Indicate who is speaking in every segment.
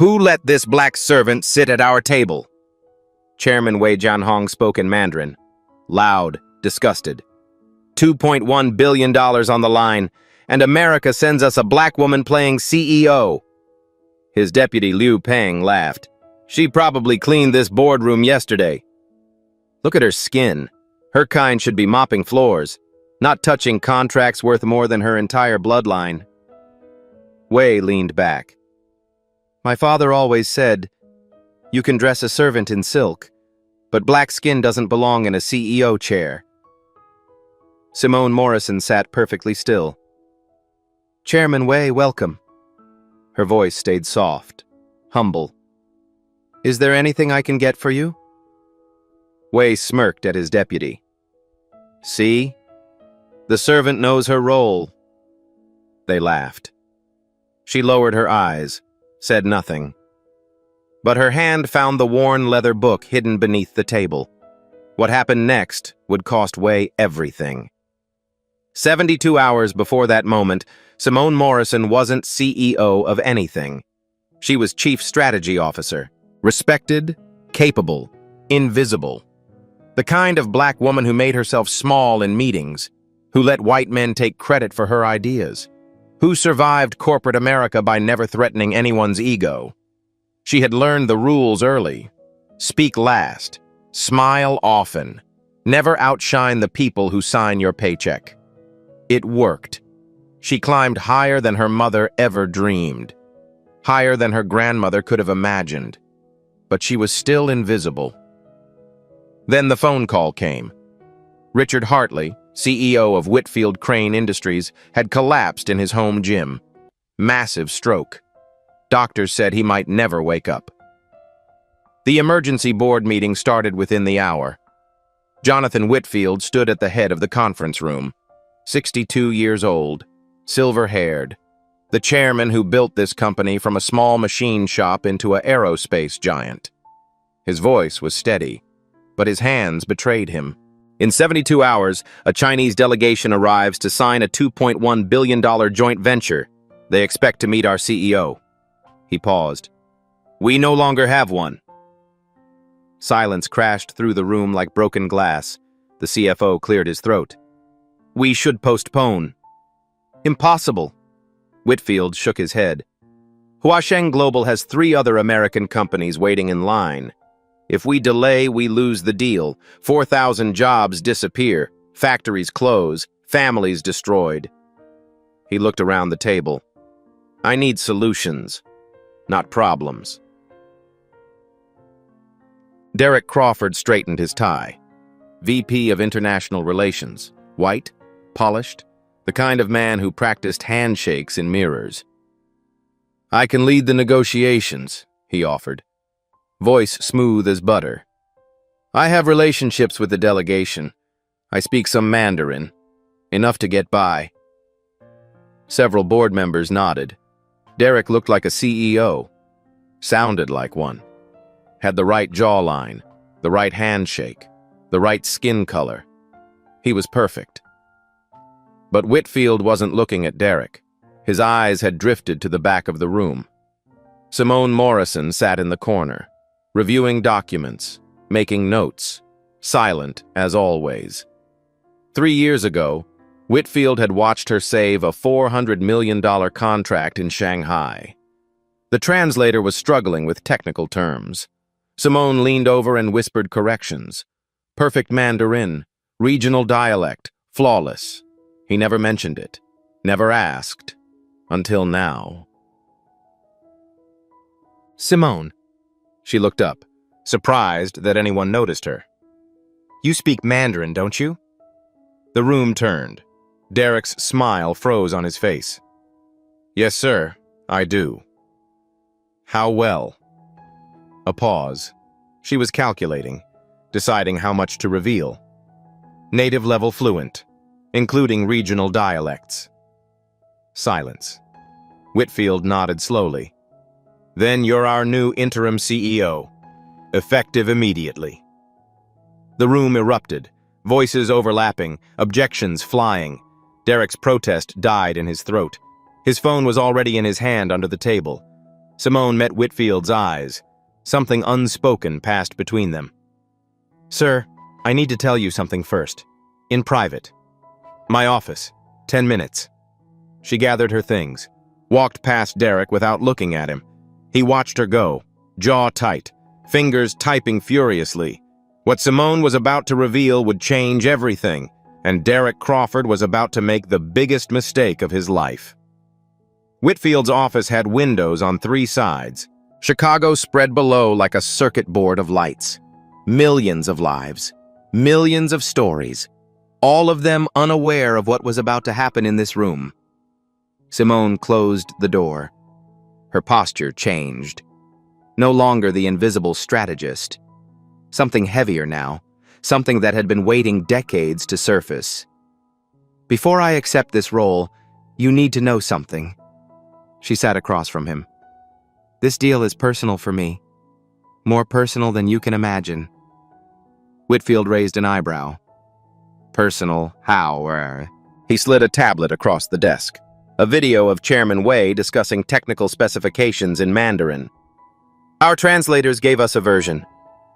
Speaker 1: Who let this black servant sit at our table? Chairman Wei Jianhong spoke in Mandarin, loud, disgusted. $2.1 billion on the line, and America sends us a black woman playing CEO. His deputy Liu Peng laughed. She probably cleaned this boardroom yesterday. Look at her skin. Her kind should be mopping floors, not touching contracts worth more than her entire bloodline. Wei leaned back. My father always said, you can dress a servant in silk, but black skin doesn't belong in a CEO chair. Simone Morrison sat perfectly still. Chairman Wei, welcome. Her voice stayed soft, humble. Is there anything I can get for you? Wei smirked at his deputy. See? The servant knows her role. They laughed. She lowered her eyes, said nothing. But her hand found the worn leather book hidden beneath the table. What happened next would cost Wei everything. 72 hours before that moment, Simone Morrison wasn't CEO of anything. She was Chief Strategy Officer, respected, capable, invisible. The kind of black woman who made herself small in meetings, who let white men take credit for her ideas, who survived corporate America by never threatening anyone's ego. She had learned the rules early. Speak last, smile often, never outshine the people who sign your paycheck. It worked. She climbed higher than her mother ever dreamed, higher than her grandmother could have imagined. But she was still invisible. Then the phone call came. Richard Hartley, CEO of Whitfield Crane Industries, had collapsed in his home gym. Massive stroke. Doctors said he might never wake up. The emergency board meeting started within the hour. Jonathan Whitfield stood at the head of the conference room, 62 years old, silver-haired, the chairman who built this company from a small machine shop into an aerospace giant. His voice was steady, but his hands betrayed him. In 72 hours, a Chinese delegation arrives to sign a $2.1 billion joint venture. They expect to meet our CEO. He paused. We no longer have one. Silence crashed through the room like broken glass. The CFO cleared his throat. We should postpone. Impossible. Whitfield shook his head. Huasheng Global has 3 other American companies waiting in line. If we delay, we lose the deal. 4,000 jobs disappear, factories close, families destroyed. He looked around the table. I need solutions, not problems. Derek Crawford straightened his tie. VP of International Relations, white, polished, the kind of man who practiced handshakes in mirrors. I can lead the negotiations, he offered. Voice smooth as butter. I have relationships with the delegation. I speak some Mandarin, enough to get by. Several board members nodded. Derek looked like a CEO, sounded like one, had the right jawline, the right handshake, the right skin color. He was perfect. But Whitfield wasn't looking at Derek. His eyes had drifted to the back of the room. Simone Morrison sat in the corner, reviewing documents, making notes, silent as always. 3 years ago, Whitfield had watched her save a $400 million contract in Shanghai. The translator was struggling with technical terms. Simone leaned over and whispered corrections. Perfect Mandarin, regional dialect, flawless. He never mentioned it, never asked, until now. Simone. She looked up, surprised that anyone noticed her. You speak Mandarin, don't you? The room turned. Derek's smile froze on his face. Yes, sir, I do. How well? A pause. She was calculating, deciding how much to reveal. Native-level fluent, including regional dialects. Silence. Whitfield nodded slowly. Then you're our new interim CEO, effective immediately. The room erupted, voices overlapping, objections flying. Derek's protest died in his throat. His phone was already in his hand under the table. Simone met Whitfield's eyes. Something unspoken passed between them. "Sir, I need to tell you something first. In private. My office. 10 minutes." She gathered her things, walked past Derek without looking at him. He watched her go, jaw tight, fingers typing furiously. What Simone was about to reveal would change everything, and Derek Crawford was about to make the biggest mistake of his life. Whitfield's office had windows on 3 sides. Chicago spread below like a circuit board of lights. Millions of lives, millions of stories, all of them unaware of what was about to happen in this room. Simone closed the door. Her posture changed. No longer the invisible strategist. Something heavier now, something that had been waiting decades to surface. "Before I accept this role, you need to know something." She sat across from him. "This deal is personal for me. More personal than you can imagine." Whitfield raised an eyebrow. "Personal? How?" He slid a tablet across the desk. A video of Chairman Wei discussing technical specifications in Mandarin. "Our translators gave us a version.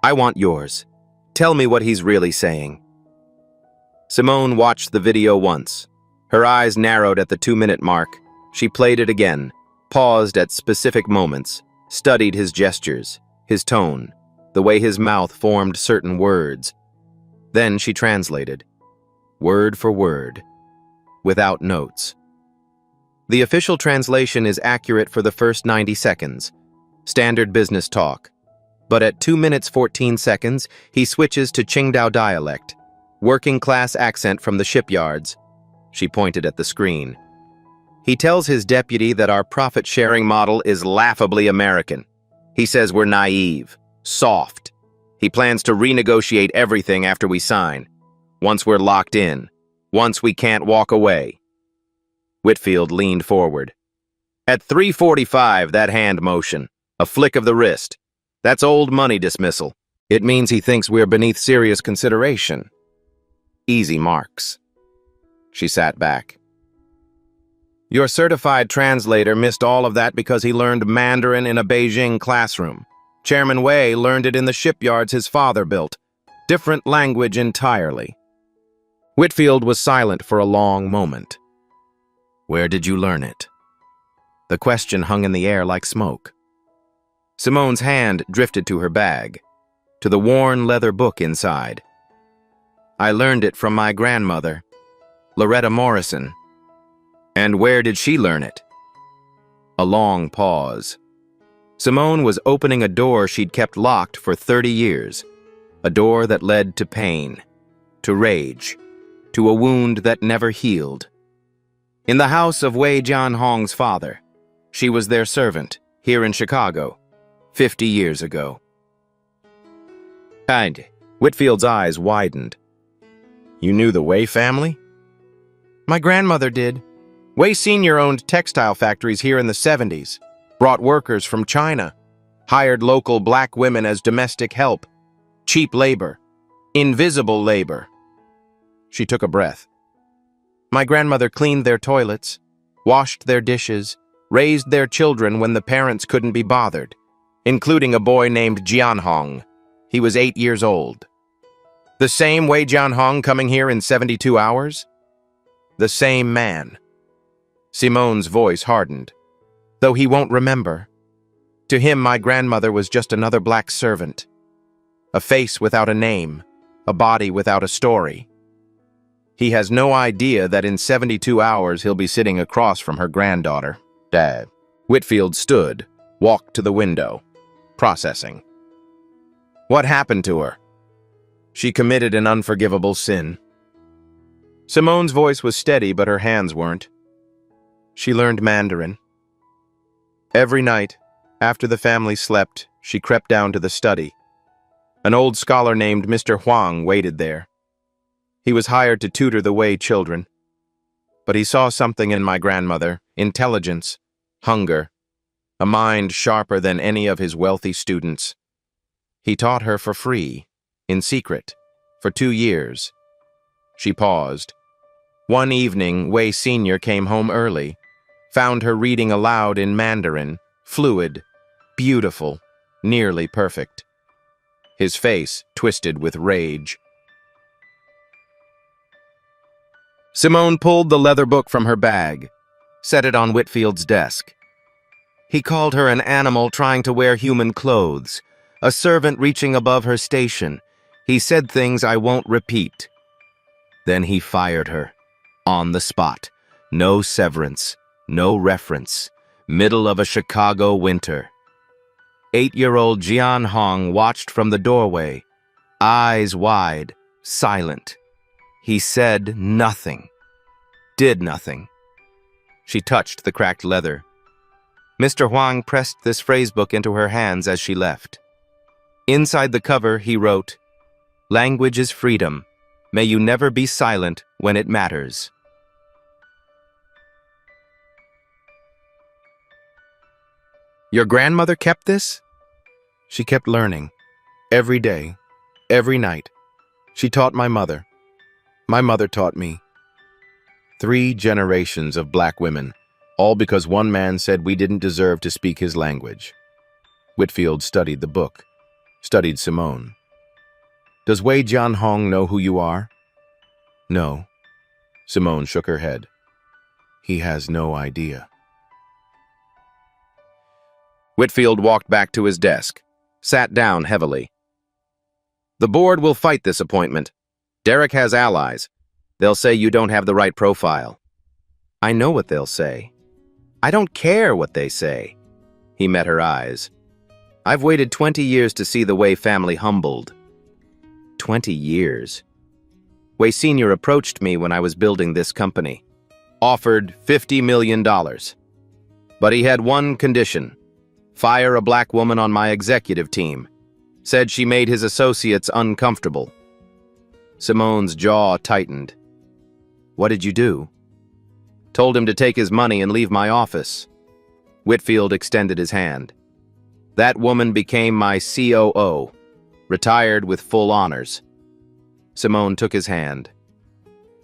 Speaker 1: I want yours. Tell me what he's really saying." Simone watched the video once. Her eyes narrowed at the 2-minute mark. She played it again, paused at specific moments, studied his gestures, his tone, the way his mouth formed certain words. Then she translated, word for word, without notes. The official translation is accurate for the first 90 seconds, standard business talk. But at 2 minutes 14 seconds, he switches to Qingdao dialect, working-class accent from the shipyards. She pointed at the screen. He tells his deputy that our profit-sharing model is laughably American. He says we're naive, soft. He plans to renegotiate everything after we sign. Once we're locked in. Once we can't walk away. Whitfield leaned forward. At 3:45, that hand motion, a flick of the wrist. That's old money dismissal. It means he thinks we're beneath serious consideration. Easy marks. She sat back. Your certified translator missed all of that because he learned Mandarin in a Beijing classroom. Chairman Wei learned it in the shipyards his father built. Different language entirely. Whitfield was silent for a long moment. Where did you learn it? The question hung in the air like smoke. Simone's hand drifted to her bag, to the worn leather book inside. I learned it from my grandmother, Loretta Morrison. And where did she learn it? A long pause. Simone was opening a door she'd kept locked for 30 years, a door that led to pain, to rage, to a wound that never healed. In the house of Wei Jianhong's father, she was their servant, here in Chicago, 50 years ago. And Whitfield's eyes widened. You knew the Wei family? My grandmother did. Wei Sr. owned textile factories here in the 70s, brought workers from China, hired local black women as domestic help, cheap labor, invisible labor. She took a breath. My grandmother cleaned their toilets, washed their dishes, raised their children when the parents couldn't be bothered, including a boy named Jianhong. He was 8 years old. The same Wei Jianhong coming here in 72 hours? The same man. Simone's voice hardened. Though he won't remember. To him, my grandmother was just another black servant. A face without a name, a body without a story. He has no idea that in 72 hours he'll be sitting across from her granddaughter. Dad. Whitfield stood, walked to the window, processing. What happened to her? She committed an unforgivable sin. Simone's voice was steady, but her hands weren't. She learned Mandarin. Every night, after the family slept, she crept down to the study. An old scholar named Mr. Huang waited there. He was hired to tutor the Wei children. But he saw something in my grandmother, intelligence, hunger, a mind sharper than any of his wealthy students. He taught her for free, in secret, for 2 years. She paused. One evening, Wei Sr. came home early, found her reading aloud in Mandarin, fluid, beautiful, nearly perfect. His face twisted with rage. Simone pulled the leather book from her bag, set it on Whitfield's desk. He called her an animal trying to wear human clothes, a servant reaching above her station. He said things I won't repeat. Then he fired her, on the spot. No severance, no reference. Middle of a Chicago winter. 8-year-old Jian Hong watched from the doorway, eyes wide, silent. He said nothing, did nothing. She touched the cracked leather. Mr. Huang pressed this phrasebook into her hands as she left. Inside the cover, he wrote, "Language is freedom. May you never be silent when it matters." Your grandmother kept this? She kept learning. Every day, every night. She taught my mother. My mother taught me. 3 generations of black women, all because one man said we didn't deserve to speak his language. Whitfield studied the book, studied Simone. Does Wei Jianhong know who you are? No. Simone shook her head. He has no idea. Whitfield walked back to his desk, sat down heavily. The board will fight this appointment. Derek has allies. They'll say you don't have the right profile. I know what they'll say. I don't care what they say. He met her eyes. I've waited 20 years to see the Wei family humbled. 20 years. Wei Sr. approached me when I was building this company. Offered $50 million. But he had one condition. Fire a black woman on my executive team. Said she made his associates uncomfortable. Simone's jaw tightened. What did you do? Told him to take his money and leave my office. Whitfield extended his hand. That woman became my COO, retired with full honors. Simone took his hand.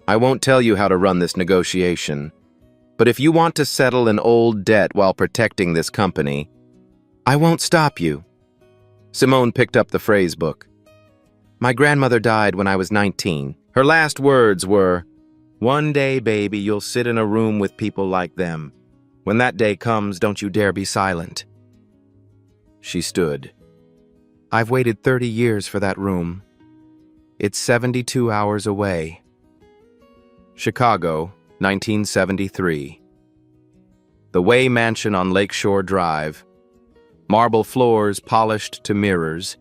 Speaker 1: I won't tell you how to run this negotiation, but if you want to settle an old debt while protecting this company, I won't stop you. Simone picked up the phrase book. My grandmother died when I was 19. Her last words were, "One day, baby, you'll sit in a room with people like them. When that day comes, don't you dare be silent." She stood. I've waited 30 years for that room. It's 72 hours away. Chicago, 1973. The Wei Mansion on Lakeshore Drive. Marble floors polished to mirrors.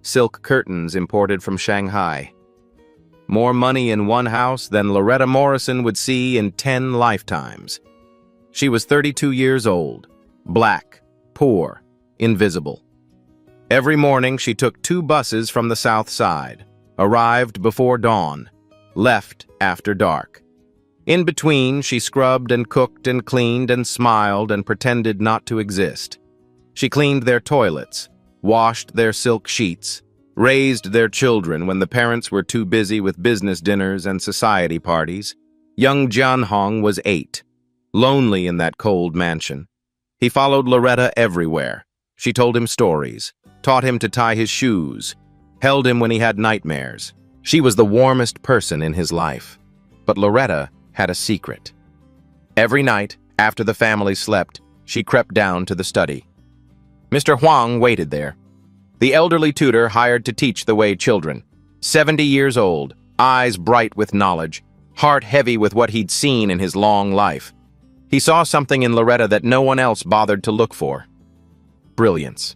Speaker 1: Silk curtains imported from Shanghai. More money in one house than Loretta Morrison would see in 10 lifetimes. She was 32 years old, black, poor, invisible. Every morning she took 2 buses from the south side, arrived before dawn, left after dark. In between, she scrubbed and cooked and cleaned and smiled and pretended not to exist. She cleaned their toilets, washed their silk sheets, raised their children when the parents were too busy with business dinners and society parties. Young Jianhong was 8, lonely in that cold mansion. He followed Loretta everywhere. She told him stories, taught him to tie his shoes, held him when he had nightmares. She was the warmest person in his life. But Loretta had a secret. Every night, after the family slept, she crept down to the study. Mr. Huang waited there. The elderly tutor hired to teach the Wei children. 70 years old, eyes bright with knowledge, heart heavy with what he'd seen in his long life. He saw something in Loretta that no one else bothered to look for. Brilliance.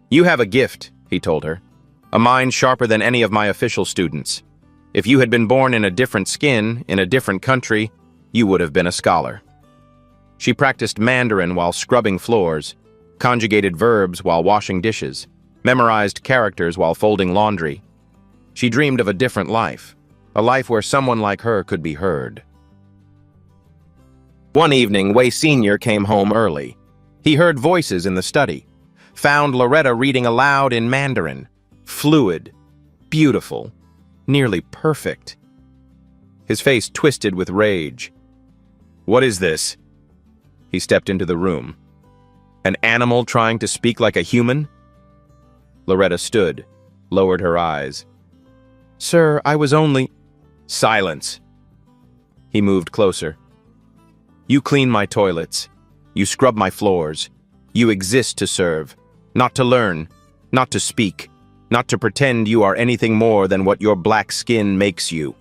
Speaker 1: You have a gift, he told her. A mind sharper than any of my official students. If you had been born in a different skin, in a different country, you would have been a scholar. She practiced Mandarin while scrubbing floors, conjugated verbs while washing dishes, memorized characters while folding laundry. She dreamed of a different life, a life where someone like her could be heard. One evening, Wei Sr. came home early. He heard voices in the study, found Loretta reading aloud in Mandarin, fluid, beautiful, nearly perfect. His face twisted with rage. What is this? He stepped into the room. An animal trying to speak like a human? Loretta stood, lowered her eyes. Sir, I was only... Silence. He moved closer. You clean my toilets. You scrub my floors. You exist to serve, not to learn, not to speak, not to pretend you are anything more than what your black skin makes you.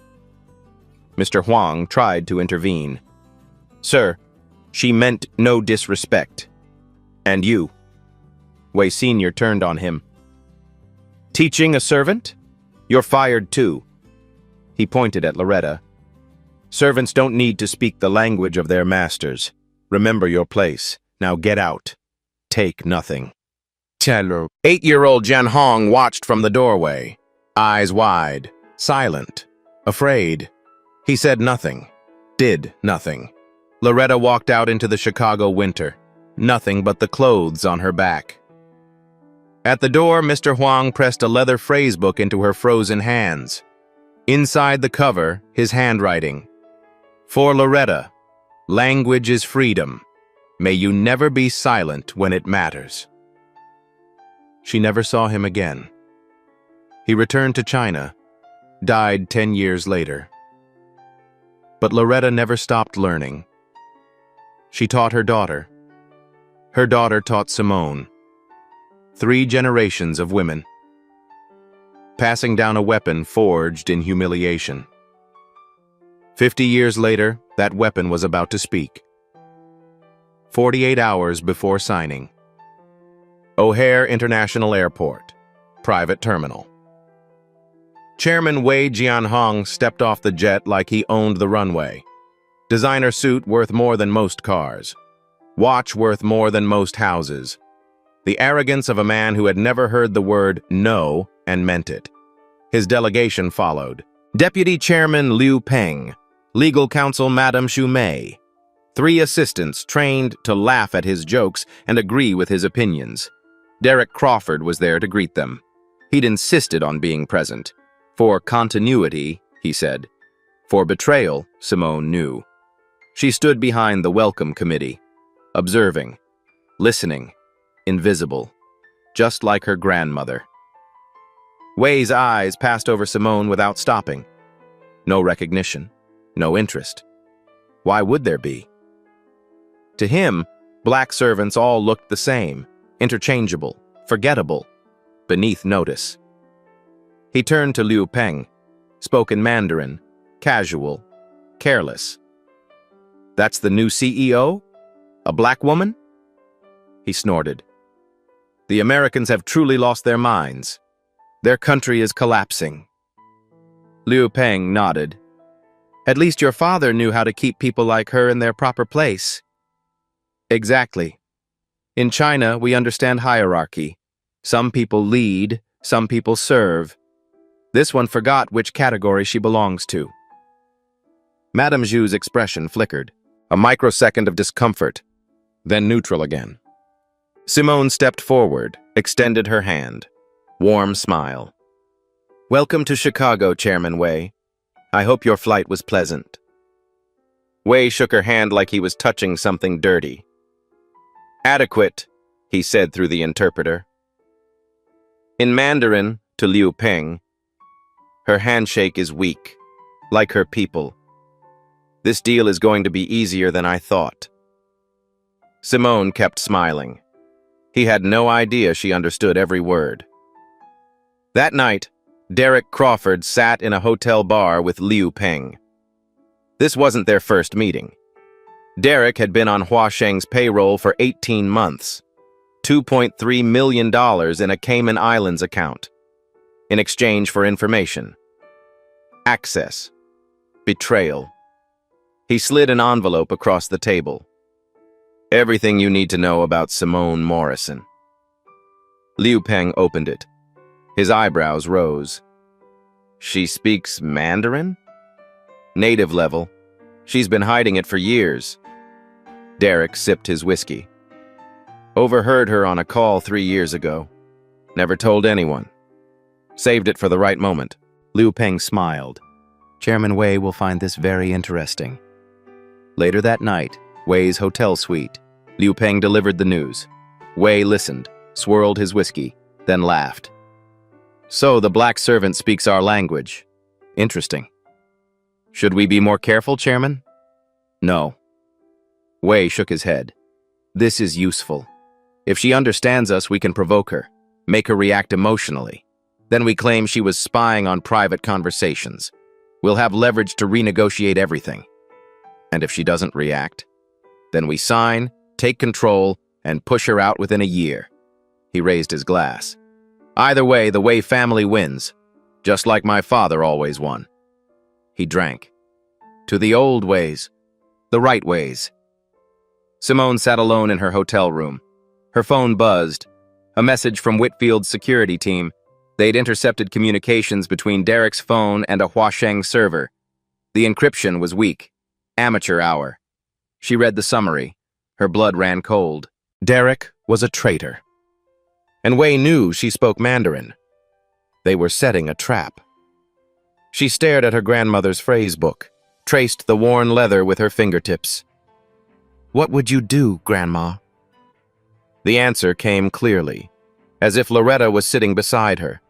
Speaker 1: Mr. Huang tried to intervene. Sir, she meant no disrespect. And you? Wei Sr. turned on him. Teaching a servant? You're fired too. He pointed at Loretta. Servants don't need to speak the language of their masters. Remember your place. Now get out. Take nothing. 8-year-old Jian Hong watched from the doorway, eyes wide, silent, afraid. He said nothing, did nothing. Loretta walked out into the Chicago winter, nothing but the clothes on her back. At the door, Mr. Huang pressed a leather phrase book into her frozen hands. Inside the cover, his handwriting. For Loretta, language is freedom. May you never be silent when it matters. She never saw him again. He returned to China, died 10 years later. But Loretta never stopped learning. She taught her daughter. Her daughter taught Simone. 3 generations of women. Passing down a weapon forged in humiliation. 50 years later, that weapon was about to speak. 48 hours before signing. O'Hare International Airport, private terminal. Chairman Wei Jianhong stepped off the jet like he owned the runway. Designer suit worth more than most cars. Watch worth more than most houses. The arrogance of a man who had never heard the word no and meant it. His delegation followed. Deputy Chairman Liu Peng, Legal Counsel Madame Xu Mei. 3 assistants trained to laugh at his jokes and agree with his opinions. Derek Crawford was there to greet them. He'd insisted on being present. For continuity, he said. For betrayal, Simone knew. She stood behind the welcome committee, observing, listening, invisible, just like her grandmother. Wei's eyes passed over Simone without stopping. No recognition, no interest. Why would there be? To him, black servants all looked the same, interchangeable, forgettable, beneath notice. He turned to Liu Peng, spoke in Mandarin, casual, careless. That's the new CEO? A black woman? He snorted. The Americans have truly lost their minds. Their country is collapsing. Liu Peng nodded. At least your father knew how to keep people like her in their proper place. Exactly. In China, we understand hierarchy. Some people lead, some people serve. This one forgot which category she belongs to. Madame Zhu's expression flickered. A microsecond of discomfort, then neutral again. Simone stepped forward, extended her hand. Warm smile. Welcome to Chicago, Chairman Wei. I hope your flight was pleasant. Wei shook her hand like he was touching something dirty. Adequate, he said through the interpreter. In Mandarin, to Liu Peng, her handshake is weak, like her people. This deal is going to be easier than I thought. Simone kept smiling. He had no idea she understood every word. That night, Derek Crawford sat in a hotel bar with Liu Peng. This wasn't their first meeting. Derek had been on Hua Sheng's payroll for 18 months, $2.3 million in a Cayman Islands account, in exchange for information. Access. Betrayal. He slid an envelope across the table. Everything you need to know about Simone Morrison. Liu Peng opened it. His eyebrows rose. She speaks Mandarin? Native level. She's been hiding it for years. Derek sipped his whiskey. Overheard her on a call 3 years ago. Never told anyone. Saved it for the right moment. Liu Peng smiled. Chairman Wei will find this very interesting. Later that night, Wei's hotel suite, Liu Peng delivered the news. Wei listened, swirled his whiskey, then laughed. So the black servant speaks our language. Interesting. Should we be more careful, Chairman? No. Wei shook his head. This is useful. If she understands us, we can provoke her, make her react emotionally. Then we claim she was spying on private conversations. We'll have leverage to renegotiate everything. And if she doesn't react, then we sign, take control, and push her out within a year. He raised his glass. Either way, the Wei family wins, just like my father always won. He drank. To the old ways, the right ways. Simone sat alone in her hotel room. Her phone buzzed. A message from Whitfield's security team. They'd intercepted communications between Derek's phone and a Huasheng server. The encryption was weak. Amateur hour. She read the summary. Her blood ran cold. Derek was a traitor. And Wei knew she spoke Mandarin. They were setting a trap. She stared at her grandmother's phrase book, traced the worn leather with her fingertips. What would you do, Grandma? The answer came clearly, as if Loretta was sitting beside her.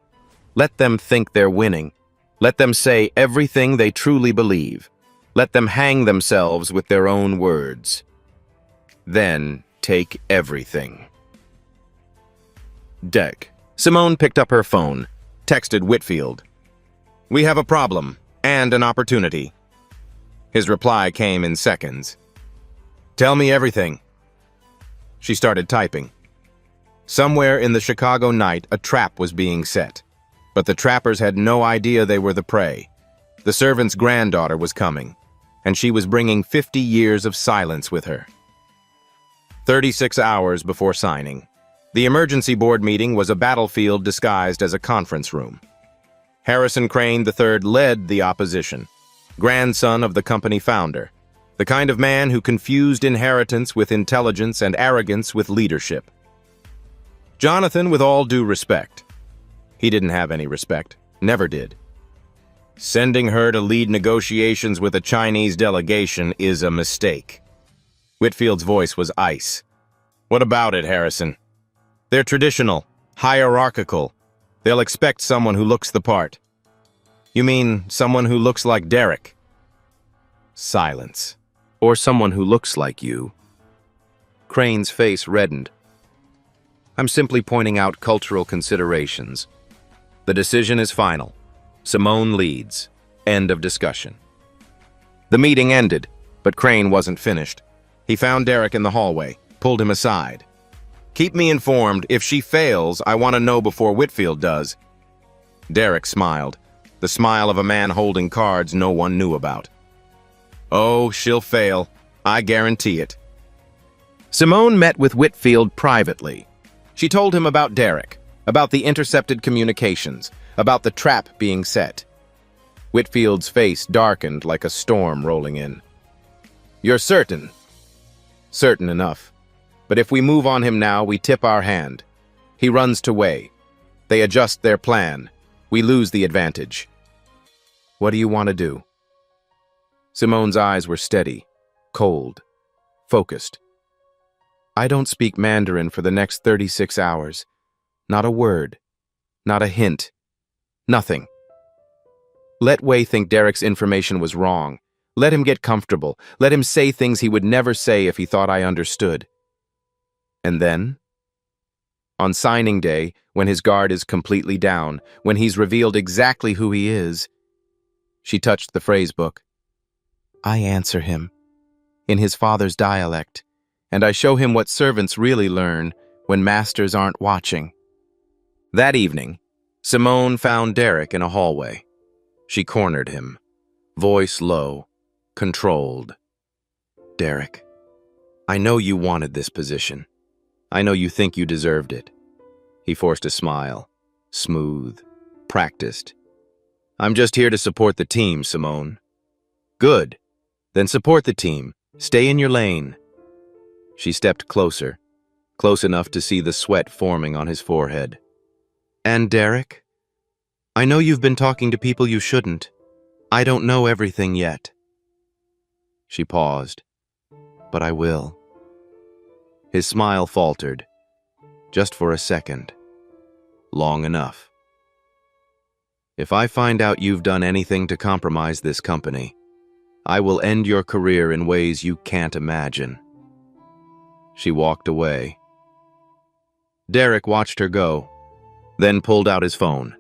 Speaker 1: Let them think they're winning. Let them say everything they truly believe. Let them hang themselves with their own words. Then take everything. Deck. Simone picked up her phone, texted Whitfield. We have a problem and an opportunity. His reply came in seconds. Tell me everything. She started typing. Somewhere in the Chicago night, a trap was being set. But the trappers had no idea they were the prey. The servant's granddaughter was coming, and she was bringing 50 years of silence with her. 36 hours before signing. The emergency board meeting was a battlefield disguised as a conference room. Harrison Crane III led the opposition, grandson of the company founder, the kind of man who confused inheritance with intelligence and arrogance with leadership. Jonathan, with all due respect. He didn't have any respect, never did. Sending her to lead negotiations with a Chinese delegation is a mistake. Whitfield's voice was ice. What about it, Harrison? They're traditional, hierarchical. They'll expect someone who looks the part. You mean someone who looks like Derek? Silence. Or someone who looks like you. Crane's face reddened. I'm simply pointing out cultural considerations. The decision is final. Simone leads. End of discussion. The meeting ended, but Crane wasn't finished. He found Derek in the hallway, pulled him aside. Keep me informed. If she fails, I want to know before Whitfield does. Derek smiled, the smile of a man holding cards no one knew about. Oh, she'll fail. I guarantee it. Simone met with Whitfield privately. She told him about Derek, about the intercepted communications, about the trap being set. Whitfield's face darkened like a storm rolling in. You're certain? Certain enough. But if we move on him now, we tip our hand. He runs to Wei. They adjust their plan. We lose the advantage. What do you want to do? Simone's eyes were steady, cold, focused. I don't speak Mandarin for the next 36 hours. Not a word. Not a hint. Nothing. Let Wei think Derek's information was wrong. Let him get comfortable. Let him say things he would never say if he thought I understood. And then? On signing day, when his guard is completely down, when he's revealed exactly who he is, she touched the phrase book. I answer him, in his father's dialect, and I show him what servants really learn when masters aren't watching. That evening, Simone found Derek in a hallway. She cornered him, voice low, controlled. Derek, I know you wanted this position. I know you think you deserved it. He forced a smile, smooth, practiced. I'm just here to support the team, Simone. Good. Then support the team. Stay in your lane. She stepped closer, close enough to see the sweat forming on his forehead. And Derek? I know you've been talking to people you shouldn't. I don't know everything yet. She paused. But I will. His smile faltered. just for a second. Long enough. If I find out you've done anything to compromise this company, I will end your career in ways you can't imagine. She walked away. Derek watched her go, then pulled out his phone.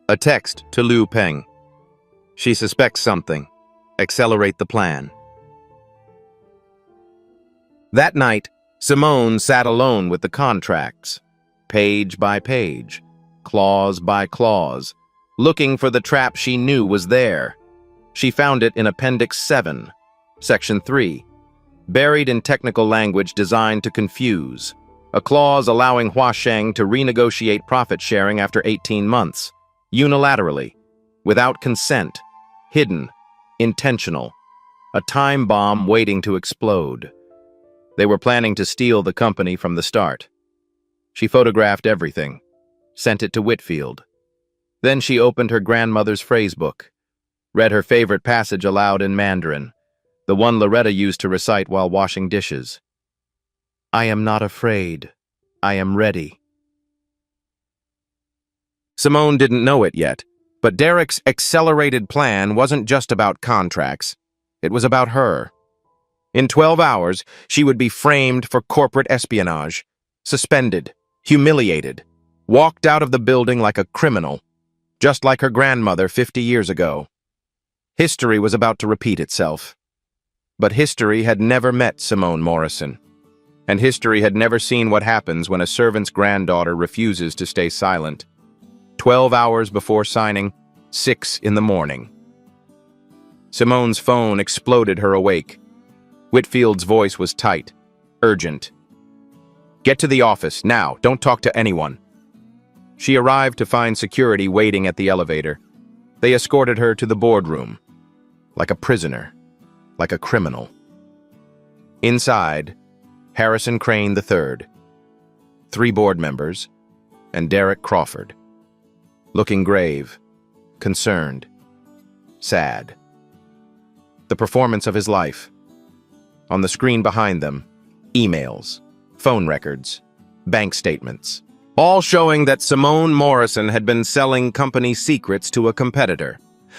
Speaker 1: A text to Liu Peng. She suspects something. Accelerate the plan. That night, Simone sat alone with the contracts, page by page, clause by clause, looking for the trap she knew was there. She found it in Appendix 7, Section 3, buried in technical language designed to confuse, a clause allowing Huasheng to renegotiate profit sharing after 18 months, unilaterally, without consent, hidden, intentional, a time bomb waiting to explode. They were planning to steal the company from the start. She photographed everything, sent it to Whitfield. Then she opened her grandmother's phrasebook, read her favorite passage aloud in Mandarin, the one Loretta used to recite while washing dishes. I am not afraid. I am ready. Simone didn't know it yet, but Derek's accelerated plan wasn't just about contracts. It was about her. In 12 hours, she would be framed for corporate espionage, suspended, humiliated, walked out of the building like a criminal, just like her grandmother 50 years ago. History was about to repeat itself. But history had never met Simone Morrison, and history had never seen what happens when a servant's granddaughter refuses to stay silent. 12 hours before signing, 6 in the morning. Simone's phone exploded her awake. Whitfield's voice was tight, urgent. Get to the office, now, don't talk to anyone. She arrived to find security waiting at the elevator. They escorted her to the boardroom, like a prisoner, like a criminal. Inside, Harrison Crane III, 3 board members, and Derek Crawford, looking grave, concerned, sad. The performance of his life. On the screen behind them, emails, phone records, bank statements, all showing that Simone Morrison had been selling company secrets to a competitor.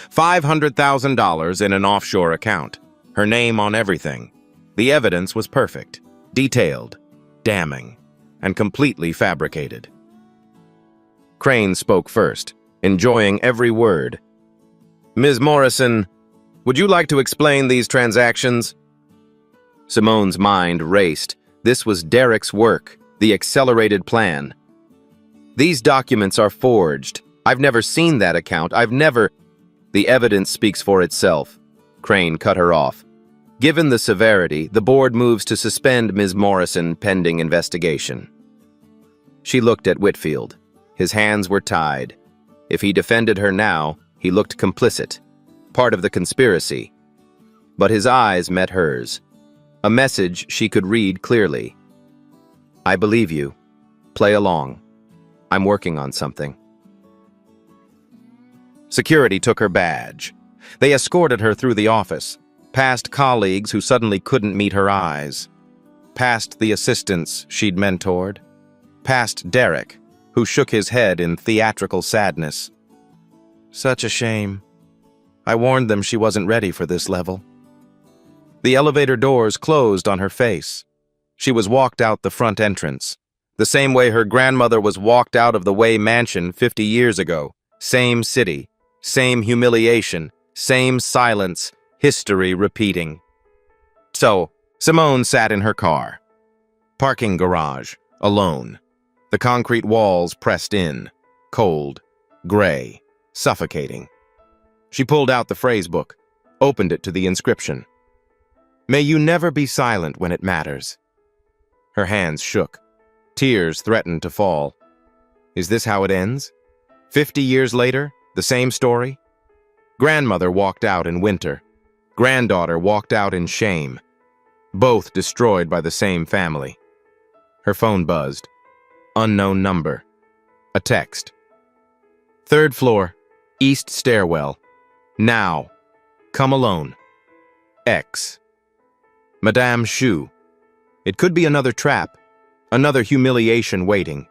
Speaker 1: $500,000 in an offshore account. Her name on everything. The evidence was perfect, detailed, damning, and completely fabricated. Crane spoke first, enjoying every word. Ms. Morrison, would you like to explain these transactions? Simone's mind raced. This was Derek's work, the accelerated plan. These documents are forged. I've never seen that account. The evidence speaks for itself. Crane cut her off. Given the severity, the board moves to suspend Ms. Morrison pending investigation. She looked at Whitfield. His hands were tied. If he defended her now, he looked complicit, part of the conspiracy. But his eyes met hers. A message she could read clearly. I believe you. Play along. I'm working on something. Security took her badge. They escorted her through the office, past colleagues who suddenly couldn't meet her eyes, past the assistants she'd mentored, past Derek, who shook his head in theatrical sadness. Such a shame. I warned them she wasn't ready for this level. The elevator doors closed on her face. She was walked out the front entrance, the same way her grandmother was walked out of the Way Mansion 50 years ago. Same city, same humiliation, same silence, history repeating. So, Simone sat in her car. Parking garage, alone. The concrete walls pressed in, cold, gray, suffocating. She pulled out the phrasebook, opened it to the inscription. May you never be silent when it matters. Her hands shook. Tears threatened to fall. Is this how it ends? 50 years later, the same story? Grandmother walked out in winter. Granddaughter walked out in shame. Both destroyed by the same family. Her phone buzzed. Unknown number. A text. 3rd floor, east stairwell. Now. Come alone. X. Madame Shu. It could be another trap. Another humiliation waiting,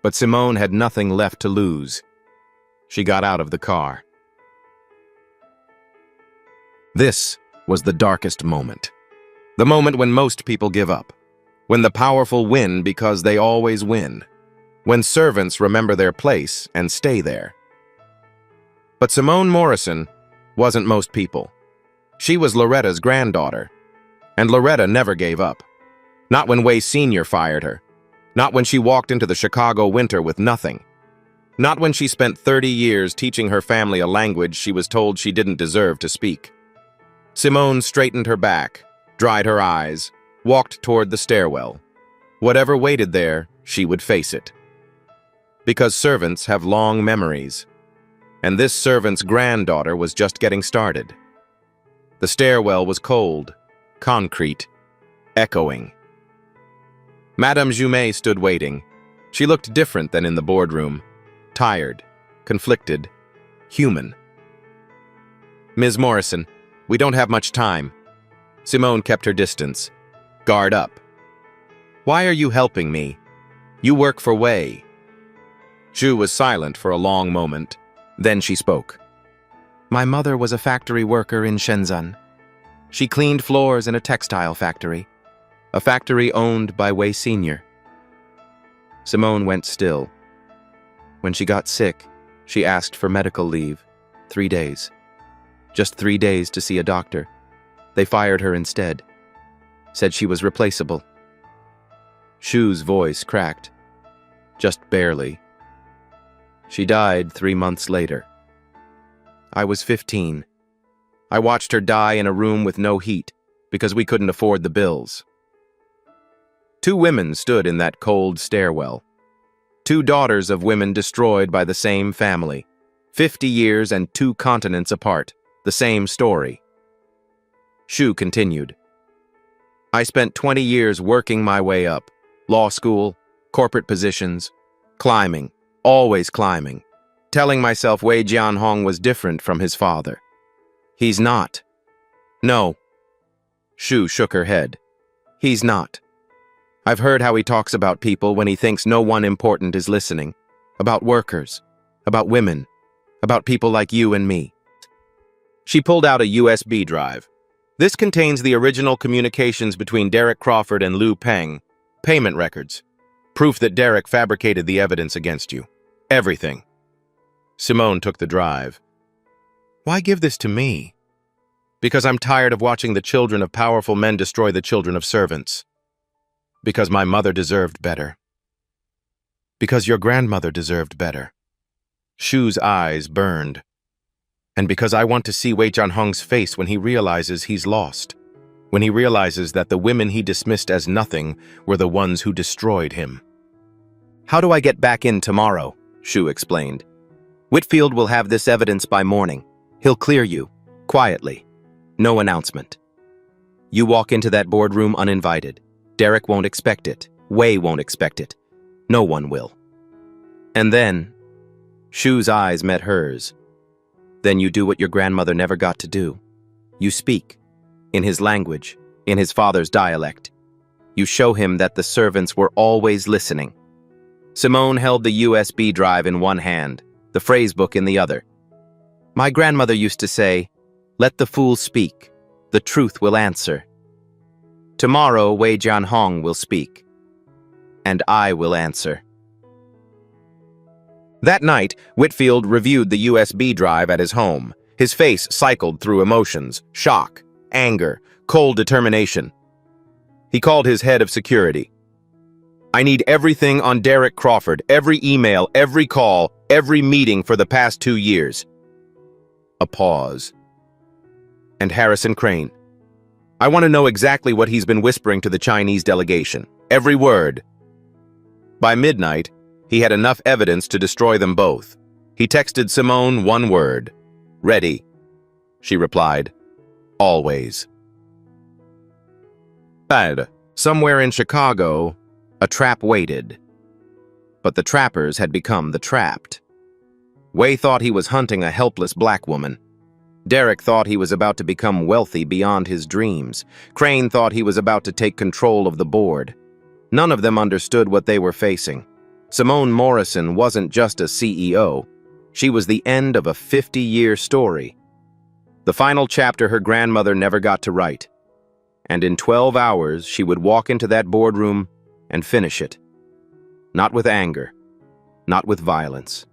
Speaker 1: but Simone had nothing left to lose. She got out of the car. This was the darkest moment. The moment when most people give up. When the powerful win because they always win. When servants remember their place and stay there. But Simone Morrison wasn't most people. She was Loretta's granddaughter. And Loretta never gave up. Not when Wei Sr. fired her. Not when she walked into the Chicago winter with nothing. Not when she spent 30 years teaching her family a language she was told she didn't deserve to speak. Simone straightened her back, dried her eyes, walked toward the stairwell. Whatever waited there, she would face it. Because servants have long memories. And this servant's granddaughter was just getting started. The stairwell was cold, concrete, echoing. Madame Jumet stood waiting. She looked different than in the boardroom. Tired, conflicted, human. Ms. Morrison, we don't have much time. Simone kept her distance. Guard up. Why are you helping me? You work for Wei. Zhu was silent for a long moment. Then she spoke. My mother was a factory worker in Shenzhen. She cleaned floors in a textile factory. A factory owned by Wei Sr. Simone went still. When she got sick, she asked for medical leave. 3 days. Just 3 days to see a doctor. They fired her instead. Said she was replaceable. Shu's voice cracked. Just barely. She died 3 months later. I was 15. I watched her die in a room with no heat because we couldn't afford the bills. 2 women stood in that cold stairwell. 2 daughters of women destroyed by the same family. 50 years and 2 continents apart. The same story. Shu continued. I spent 20 years working my way up. Law school, corporate positions, climbing, always climbing. Telling myself Wei Jianhong was different from his father. He's not. No. Shu shook her head. He's not. I've heard how he talks about people when he thinks no one important is listening. About workers. About women. About people like you and me. She pulled out a USB drive. This contains the original communications between Derek Crawford and Liu Peng. Payment records. Proof that Derek fabricated the evidence against you. Everything. Simone took the drive. Why give this to me? Because I'm tired of watching the children of powerful men destroy the children of servants. Because my mother deserved better. Because your grandmother deserved better. Shu's eyes burned. And because I want to see Wei Jianhong's face when he realizes he's lost. When he realizes that the women he dismissed as nothing were the ones who destroyed him. How do I get back in tomorrow? Shu explained. Whitfield will have this evidence by morning. He'll clear you, quietly. No announcement. You walk into that boardroom uninvited. Derek won't expect it. Wei won't expect it. No one will. And then, Shu's eyes met hers. Then you do what your grandmother never got to do. You speak, in his language, in his father's dialect. You show him that the servants were always listening. Simone held the USB drive in one hand, the phrasebook in the other. My grandmother used to say, let the fool speak, the truth will answer. Tomorrow, Wei Jianhong will speak, and I will answer. That night, Whitfield reviewed the USB drive at his home. His face cycled through emotions, shock, anger, cold determination. He called his head of security. I need everything on Derek Crawford, every email, every call, every meeting for the past 2 years. A pause. And Harrison Crane. I want to know exactly what he's been whispering to the Chinese delegation. Every word. By midnight, he had enough evidence to destroy them both. He texted Simone one word. Ready. She replied. Always. Bad. Somewhere in Chicago, a trap waited. But the trappers had become the trapped. Wei thought he was hunting a helpless black woman. Derek thought he was about to become wealthy beyond his dreams. Crane thought he was about to take control of the board. None of them understood what they were facing. Simone Morrison wasn't just a CEO. She was the end of a 50-year story. The final chapter her grandmother never got to write. And in 12 hours, she would walk into that boardroom and finish it. Not with anger, not with violence.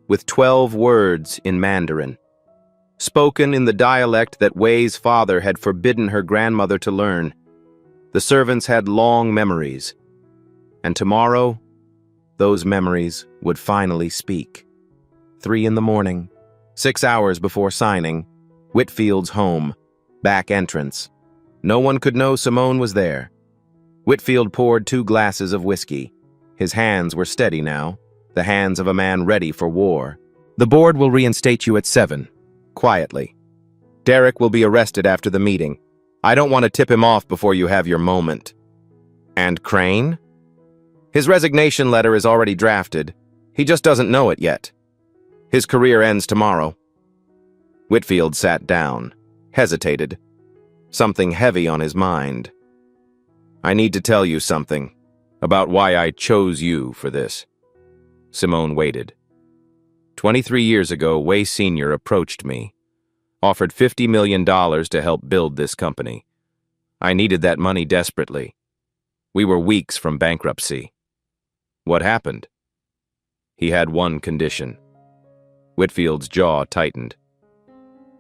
Speaker 1: With 12 words in Mandarin, spoken in the dialect that Wei's father had forbidden her grandmother to learn. The servants had long memories, and tomorrow, those memories would finally speak. 3 in the morning, 6 hours before signing, Whitfield's home, back entrance. No one could know Simone was there. Whitfield poured 2 glasses of whiskey. His hands were steady now, the hands of a man ready for war. The board will reinstate you at 7. Quietly. Derek will be arrested after the meeting. I don't want to tip him off before you have your moment. And Crane? His resignation letter is already drafted. He just doesn't know it yet. His career ends tomorrow. Whitfield sat down, hesitated. Something heavy on his mind. I need to tell you something about why I chose you for this. Simone waited. 23 years ago, Wei Sr. approached me, offered $50 million to help build this company. I needed that money desperately. We were weeks from bankruptcy. What happened? He had one condition. Whitfield's jaw tightened.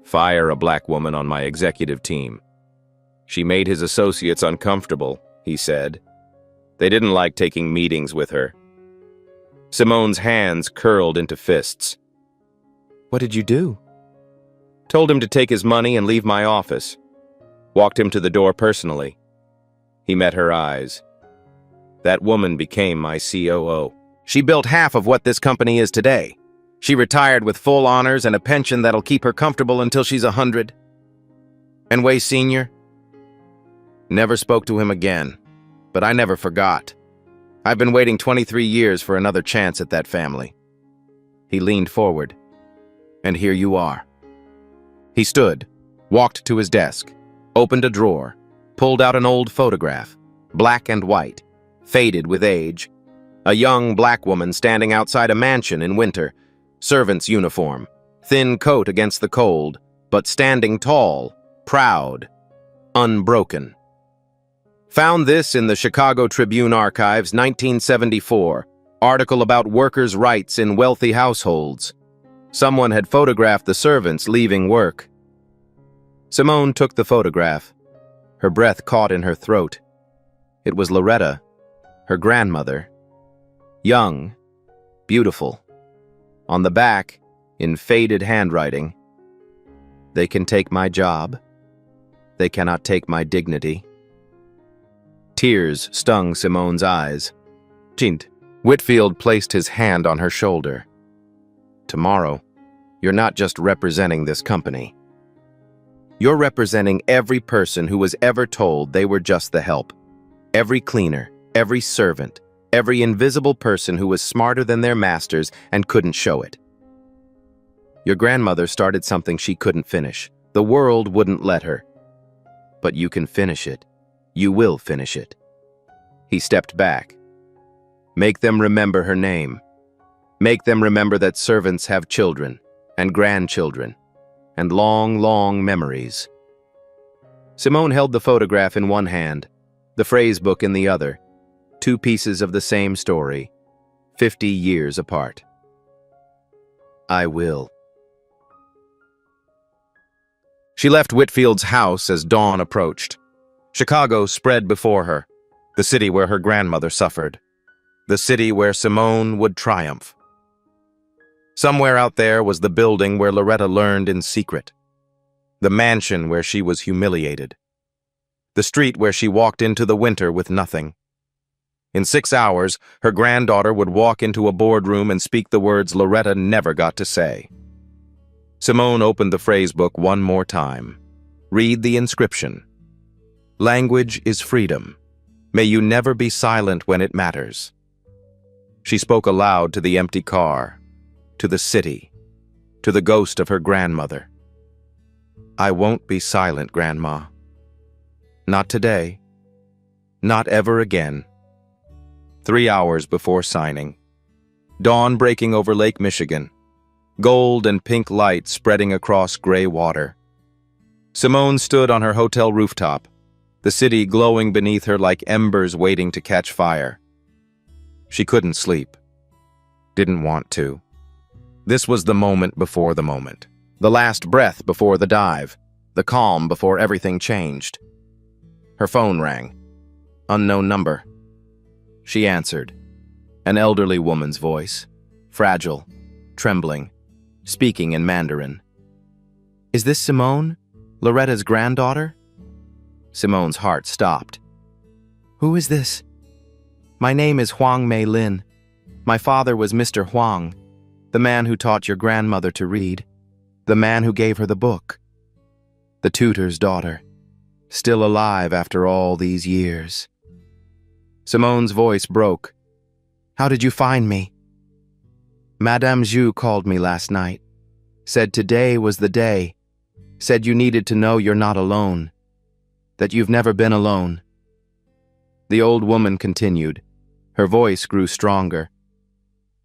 Speaker 1: Fire a black woman on my executive team. She made his associates uncomfortable, he said. They didn't like taking meetings with her. Simone's hands curled into fists. What did you do? Told him to take his money and leave my office. Walked him to the door personally. He met her eyes. That woman became my COO. She built half of what this company is today. She retired with full honors and a pension that'll keep her comfortable until she's 100. And Wei Sr.? Never spoke to him again, but I never forgot. I've been waiting 23 years for another chance at that family. He leaned forward. And here you are. He stood, walked to his desk, opened a drawer, pulled out an old photograph, black and white, faded with age. A young black woman standing outside a mansion in winter, servant's uniform, thin coat against the cold, but standing tall, proud, unbroken. Found this in the Chicago Tribune Archives, 1974, article about workers' rights in wealthy households. Someone had photographed the servants leaving work. Simone took the photograph. Her breath caught in her throat. It was Loretta, her grandmother. Young, beautiful. On the back, in faded handwriting, they can take my job. They cannot take my dignity. Tears stung Simone's eyes. Chint. Whitfield placed his hand on her shoulder. Tomorrow, you're not just representing this company. You're representing every person who was ever told they were just the help. Every cleaner, every servant, every invisible person who was smarter than their masters and couldn't show it. Your grandmother started something she couldn't finish. The world wouldn't let her. But you can finish it. You will finish it. He stepped back. Make them remember her name. Make them remember that servants have children and grandchildren and long, long memories. Simone held the photograph in one hand, the phrase book in the other, 2 pieces of the same story, 50 years apart. I will. She left Whitfield's house as dawn approached. Chicago spread before her, the city where her grandmother suffered, the city where Simone would triumph. Somewhere out there was the building where Loretta learned in secret, the mansion where she was humiliated, the street where she walked into the winter with nothing. In 6 hours, her granddaughter would walk into a boardroom and speak the words Loretta never got to say. Simone opened the phrase book one more time. Read the inscription. Language is freedom. May you never be silent when it matters. She spoke aloud to the empty car, to the city, to the ghost of her grandmother. I won't be silent, Grandma. Not today. Not ever again. 3 hours before signing. Dawn breaking over Lake Michigan. Gold and pink light spreading across gray water. Simone stood on her hotel rooftop, the city glowing beneath her like embers waiting to catch fire. She couldn't sleep. Didn't want to. This was the moment before the moment. The last breath before the dive. The calm before everything changed. Her phone rang. Unknown number. She answered. An elderly woman's voice. Fragile. Trembling. Speaking in Mandarin. "Is this Simone? Loretta's granddaughter?" Simone's heart stopped. "Who is this?" "My name is Huang Mei Lin. My father was Mr. Huang, the man who taught your grandmother to read, the man who gave her the book. The tutor's daughter, still alive after all these years." Simone's voice broke. "How did you find me?" "Madame Zhu called me last night. Said today was the day. Said you needed to know you're not alone. That you've never been alone." The old woman continued. Her voice grew stronger.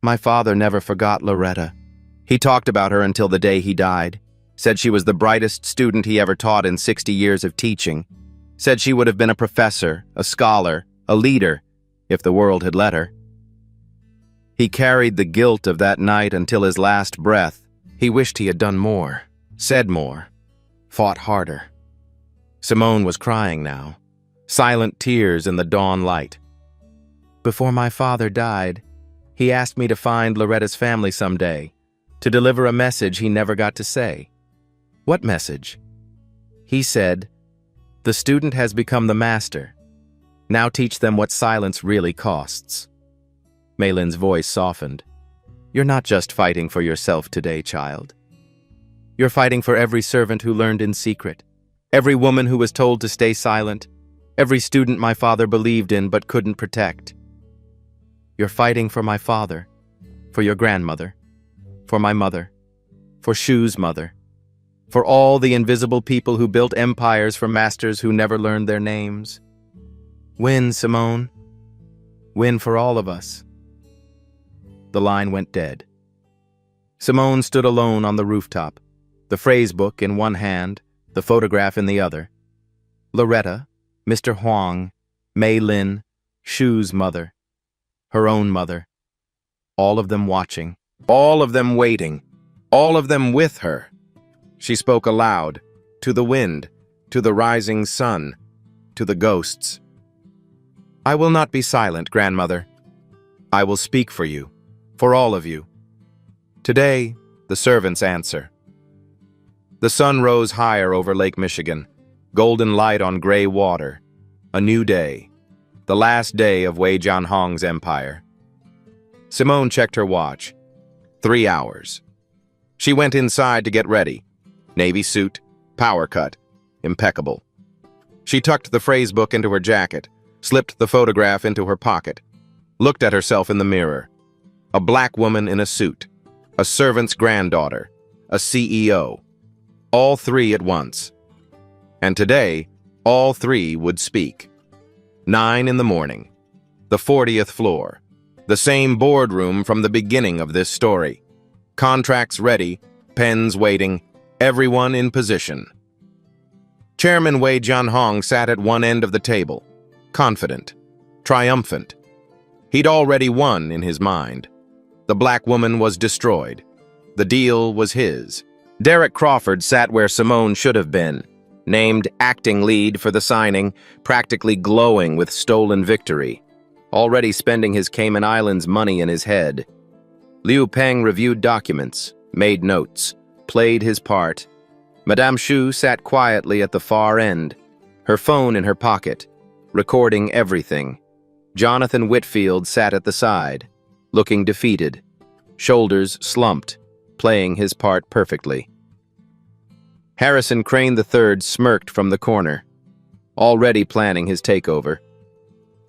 Speaker 1: "My father never forgot Loretta. He talked about her until the day he died. Said she was the brightest student he ever taught in 60 years of teaching. Said she would have been a professor, a scholar, a leader, if the world had let her. He carried the guilt of that night until his last breath. He wished he had done more, said more, fought harder." Simone was crying now, silent tears in the dawn light. "Before my father died, he asked me to find Loretta's family someday, to deliver a message he never got to say." "What message?" "He said, 'The student has become the master. Now teach them what silence really costs.'" Maylin's voice softened. "You're not just fighting for yourself today, child. You're fighting for every servant who learned in secret, every woman who was told to stay silent, every student my father believed in but couldn't protect. You're fighting for my father, for your grandmother, for my mother, for Shu's mother, for all the invisible people who built empires for masters who never learned their names. Win, Simone. Win for all of us." The line went dead. Simone stood alone on the rooftop, the phrase book in one hand, the photograph in the other. Loretta, Mr. Huang, Mei Lin, Shu's mother, her own mother. All of them watching, all of them waiting, all of them with her. She spoke aloud, to the wind, to the rising sun, to the ghosts. "I will not be silent, grandmother. I will speak for you, for all of you." Today, the servants answer. The sun rose higher over Lake Michigan, golden light on gray water. A new day, the last day of Wei Jianhong's empire. Simone checked her watch. 3 hours. She went inside to get ready. Navy suit, power cut, impeccable. She tucked the phrase book into her jacket, slipped the photograph into her pocket, looked at herself in the mirror. A black woman in a suit, a servant's granddaughter, a CEO. All three at once. And today, all three would speak. 9 in the morning. The 40th floor. The same boardroom from the beginning of this story. Contracts ready, pens waiting, everyone in position. Chairman Wei Jianhong sat at one end of the table, confident, triumphant. He'd already won in his mind. The black woman was destroyed. The deal was his. Derek Crawford sat where Simone should have been, named acting lead for the signing, practically glowing with stolen victory, already spending his Cayman Islands money in his head. Liu Peng reviewed documents, made notes, played his part. Madame Shu sat quietly at the far end, her phone in her pocket, recording everything. Jonathan Whitfield sat at the side, looking defeated, shoulders slumped, playing his part perfectly. Harrison Crane III smirked from the corner, already planning his takeover.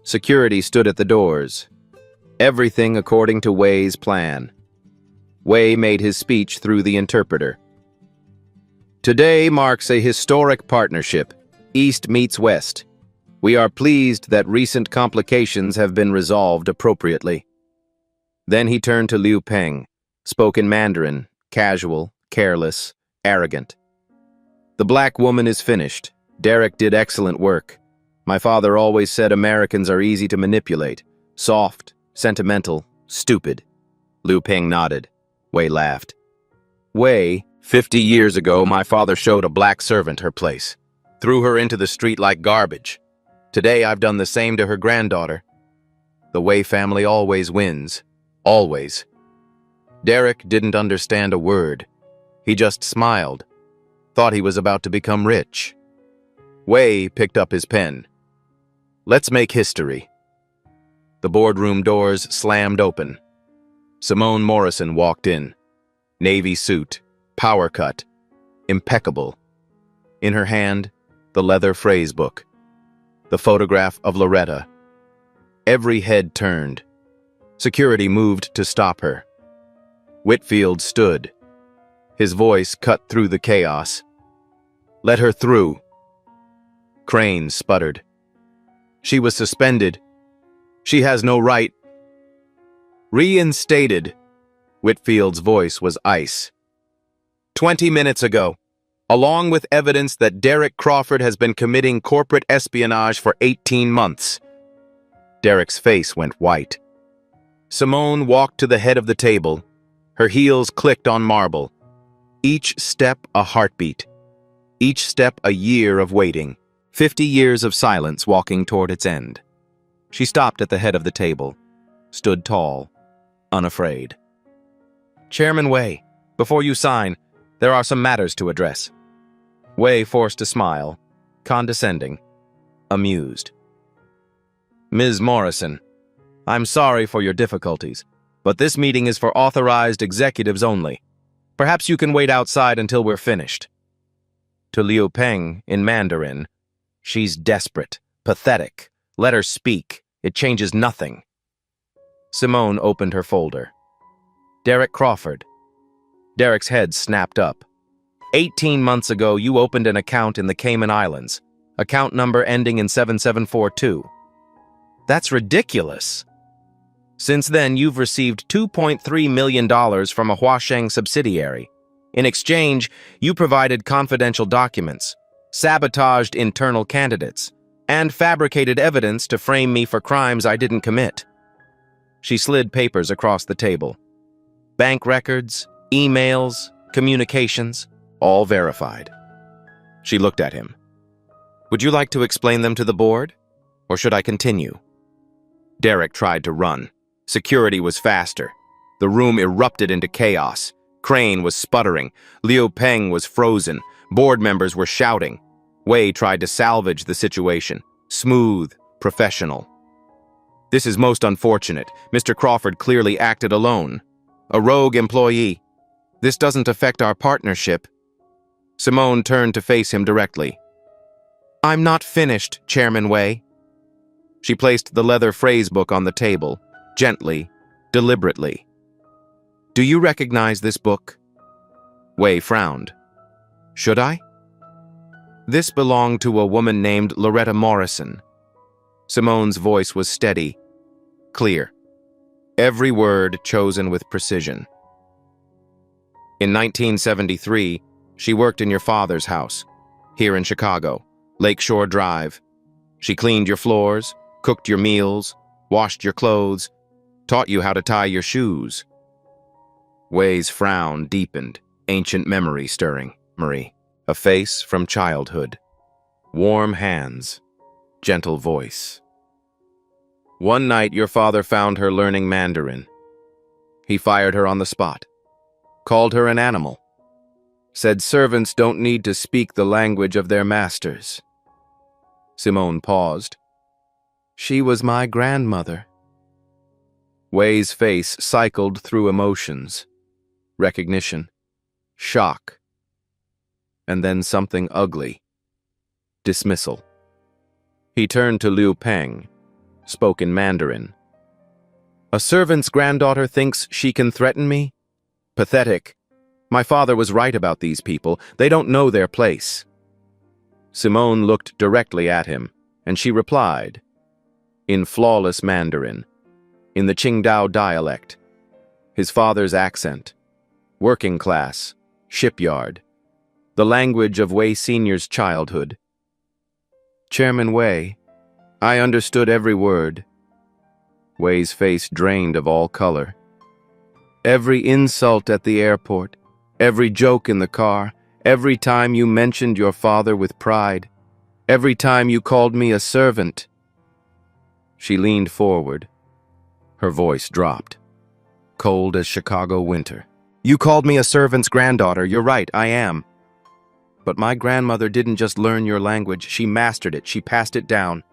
Speaker 1: Security stood at the doors, everything according to Wei's plan. Wei made his speech through the interpreter. Today marks a historic partnership, East meets West. We are pleased that recent complications have been resolved appropriately. Then he turned to Liu Peng, spoke in Mandarin, casual, careless, arrogant. The black woman is finished. Derek did excellent work. My father always said Americans are easy to manipulate, soft, sentimental, stupid. Liu Peng nodded. Wei laughed. Wei, 50 years ago, my father showed a black servant her place. Threw her into the street like garbage. Today, I've done the same to her granddaughter. The Wei family always wins. Always. Derek didn't understand a word. He just smiled. Thought he was about to become rich. Wei picked up his pen. Let's make history. The boardroom doors slammed open. Simone Morrison walked in. Navy suit, power cut, impeccable. In her hand, the leather phrase book. The photograph of Loretta. Every head turned. Security moved to stop her. Whitfield stood. His voice cut through the chaos. Let her through. Crane sputtered. She was suspended. She has no right. Reinstated. Whitfield's voice was ice. 20 minutes ago, along with evidence that Derek Crawford has been committing corporate espionage for 18 months. Derek's face went white. Simone walked to the head of the table. Her heels clicked on marble. Each step a heartbeat. Each step a year of waiting. 50 years of silence walking toward its end. She stopped at the head of the table, stood tall, unafraid. Chairman Wei, before you sign, there are some matters to address. Wei forced a smile, condescending, amused. Ms. Morrison, I'm sorry for your difficulties, but this meeting is for authorized executives only. Perhaps you can wait outside until we're finished. To Liu Peng, in Mandarin, she's desperate, pathetic. Let her speak. It changes nothing. Simone opened her folder. Derek Crawford. Derek's head snapped up. 18 months ago, you opened an account in the Cayman Islands. Account number ending in 7742. That's ridiculous. Since then, you've received $2.3 million from a Huasheng subsidiary. In exchange, you provided confidential documents, sabotaged internal candidates, and fabricated evidence to frame me for crimes I didn't commit. She slid papers across the table. Bank records, emails, communications, all verified. She looked at him. Would you like to explain them to the board, or should I continue? Derek tried to run. Security was faster. The room erupted into chaos. Crane was sputtering. Liu Peng was frozen. Board members were shouting. Wei tried to salvage the situation. Smooth, professional. This is most unfortunate. Mr. Crawford clearly acted alone. A rogue employee. This doesn't affect our partnership. Simone turned to face him directly. I'm not finished, Chairman Wei. She placed the leather phrase book on the table, gently, deliberately. Do you recognize this book? Wei frowned. Should I? This belonged to a woman named Loretta Morrison. Simone's voice was steady, clear. Every word chosen with precision. In 1973, she worked in your father's house, here in Chicago, Lakeshore Drive. She cleaned your floors, cooked your meals, washed your clothes, taught you how to tie your shoes. Wei's frown deepened, ancient memory stirring. Marie, a face from childhood. Warm hands, gentle voice. One night your father found her learning Mandarin. He fired her on the spot, called her an animal, said servants don't need to speak the language of their masters. Simone paused. She was my grandmother. Wei's face cycled through emotions. Recognition, shock, and then something ugly. Dismissal. He turned to Liu Peng, spoke in Mandarin. A servant's granddaughter thinks she can threaten me? Pathetic. My father was right about these people. They don't know their place. Simone looked directly at him, and she replied, in flawless Mandarin, in the Qingdao dialect, his father's accent, working class, shipyard, the language of Wei Sr.'s childhood. Chairman Wei, I understood every word. Wei's face drained of all color. Every insult at the airport, every joke in the car, every time you mentioned your father with pride, every time you called me a servant. She leaned forward. Her voice dropped, cold as Chicago winter. You called me a servant's granddaughter. You're right, I am. But my grandmother didn't just learn your language, she mastered it, she passed it down.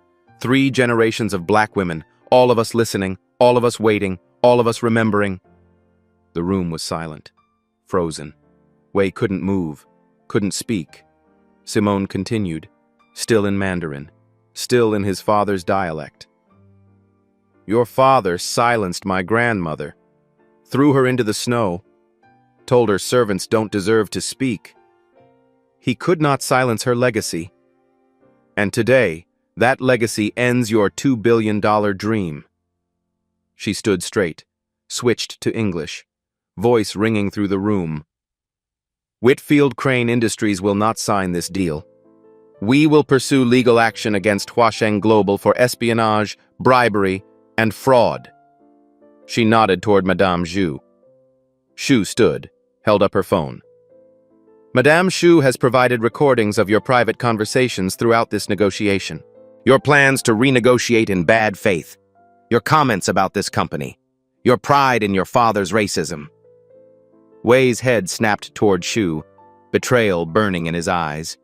Speaker 1: 3 generations of black women, all of us listening, all of us waiting, all of us remembering. The room was silent, frozen. Wei couldn't move, couldn't speak. Simone continued, still in Mandarin, still in his father's dialect. Your father silenced my grandmother, threw her into the snow, told her servants don't deserve to speak. He could not silence her legacy. And today, that legacy ends your $2 billion dream. She stood straight, switched to English, voice ringing through the room. Whitfield Crane Industries will not sign this deal. We will pursue legal action against Huasheng Global for espionage, bribery, and fraud. She nodded toward Madame Zhu. Xu stood, held up her phone. Madame Xu has provided recordings of your private conversations throughout this negotiation. Your plans to renegotiate in bad faith. Your comments about this company. Your pride in your father's racism. Wei's head snapped toward Xu, betrayal burning in his eyes.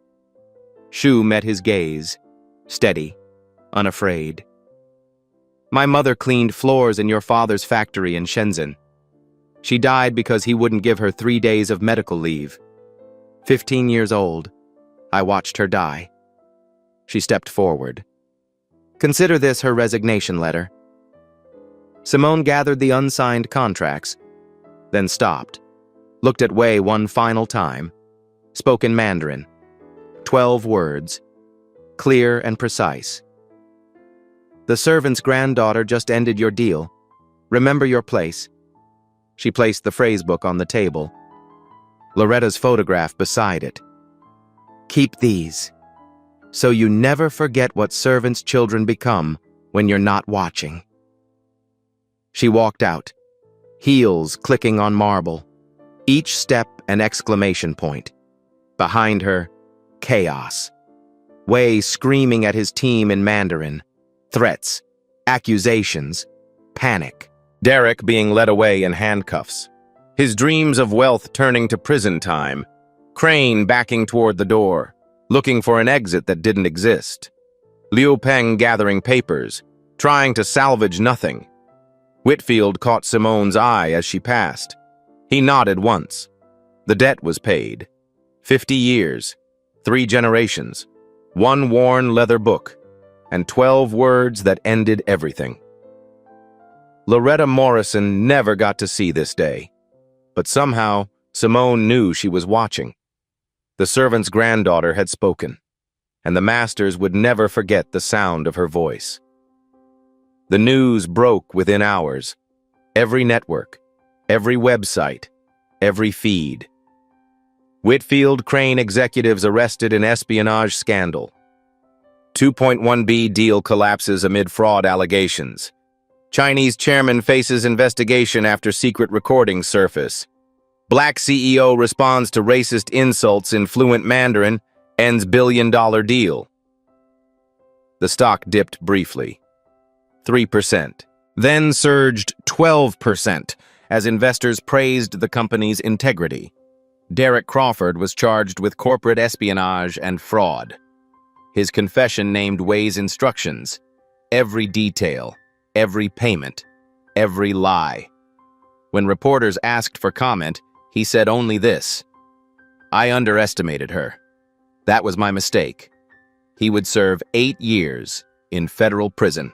Speaker 1: Xu met his gaze, steady, unafraid. My mother cleaned floors in your father's factory in Shenzhen. She died because he wouldn't give her 3 days of medical leave. 15 years old, I watched her die. She stepped forward. Consider this her resignation letter. Simone gathered the unsigned contracts, then stopped, looked at Wei one final time, spoke in Mandarin. 12 words, clear and precise. The servant's granddaughter just ended your deal. Remember your place. She placed the phrasebook on the table, Loretta's photograph beside it. Keep these, so you never forget what servants' children become when you're not watching. She walked out, heels clicking on marble, each step an exclamation point. Behind her, chaos. Wei screaming at his team in Mandarin, threats, accusations, panic. Derek being led away in handcuffs. His dreams of wealth turning to prison time. Crane backing toward the door, looking for an exit that didn't exist. Liu Peng gathering papers, trying to salvage nothing. Whitfield caught Simone's eye as she passed. He nodded once. The debt was paid. 50 years, 3 generations, 1 worn leather book, and 12 words that ended everything. Loretta Morrison never got to see this day. But somehow, Simone knew she was watching. The servant's granddaughter had spoken, and the masters would never forget the sound of her voice. The news broke within hours. Every network, every website, every feed. Whitfield Crane executives arrested in espionage scandal. 2.1B deal collapses amid fraud allegations. Chinese chairman faces investigation after secret recordings surface. Black CEO responds to racist insults in Fluent Mandarin, ends billion-dollar deal. The stock dipped briefly, 3%, then surged 12% as investors praised the company's integrity. Derek Crawford was charged with corporate espionage and fraud. His confession named Wei's instructions, every detail, every payment, every lie. When reporters asked for comment, he said only this: I underestimated her. That was my mistake. He would serve 8 years in federal prison.